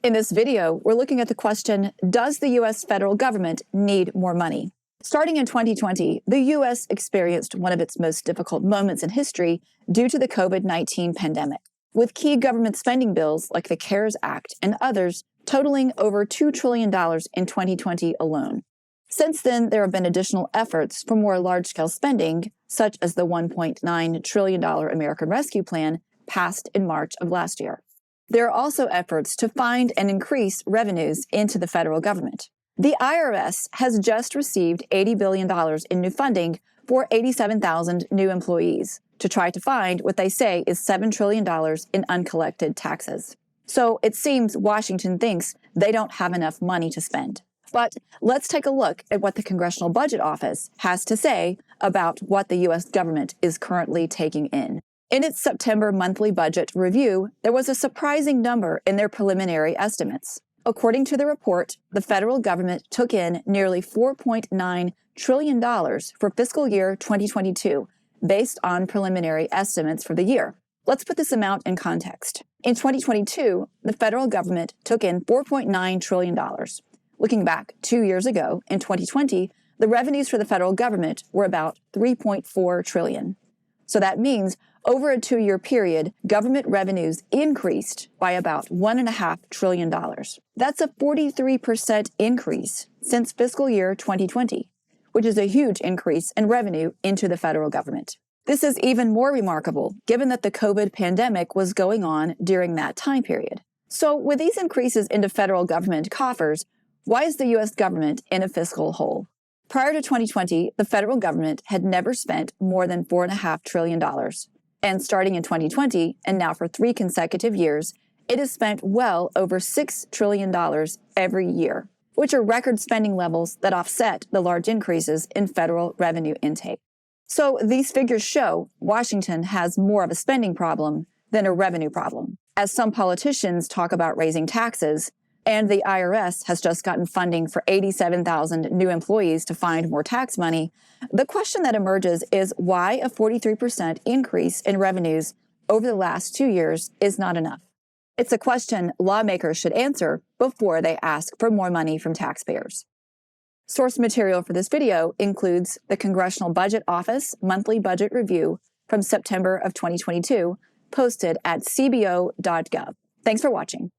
In this video, we're looking at the question, does the U.S. federal government need more money? Starting in 2020, the U.S. experienced one of its most difficult moments in history due to the COVID-19 pandemic, with key government spending bills like the CARES Act and others totaling over $2 trillion in 2020 alone. Since then, there have been additional efforts for more large-scale spending, such as the $1.9 trillion American Rescue Plan passed in March of last year. There are also efforts to find and increase revenues into the federal government. The IRS has just received $80 billion in new funding for 87,000 new employees to try to find what they say is $7 trillion in uncollected taxes. So it seems Washington thinks they don't have enough money to spend. But let's take a look at what the Congressional Budget Office has to say about what the U.S. government is currently taking in. In its September monthly budget review, there was a surprising number in their preliminary estimates. According to the report, the federal government took in nearly $4.9 trillion for fiscal year 2022, based on preliminary estimates for the year. Let's put this amount in context. In 2022, the federal government took in $4.9 trillion. Looking back 2 years ago, in 2020, the revenues for the federal government were about $3.4 trillion. So that means over a 2-year period, government revenues increased by about $1.5 trillion. That's a 43% increase since fiscal year 2020, which is a huge increase in revenue into the federal government. This is even more remarkable given that the COVID pandemic was going on during that time period. So with these increases into federal government coffers, why is the U.S. government in a fiscal hole? Prior to 2020, the federal government had never spent more than $4.5 trillion. And starting in 2020, and now for 3 consecutive years, it has spent well over $6 trillion every year, which are record spending levels that offset the large increases in federal revenue intake. So these figures show Washington has more of a spending problem than a revenue problem. As some politicians talk about raising taxes, and the IRS has just gotten funding for 87,000 new employees to find more tax money, the question that emerges is why a 43% increase in revenues over the last 2 years is not enough. It's a question lawmakers should answer before they ask for more money from taxpayers. Source material for this video includes the Congressional Budget Office monthly budget review from September of 2022, posted at cbo.gov. Thanks for watching.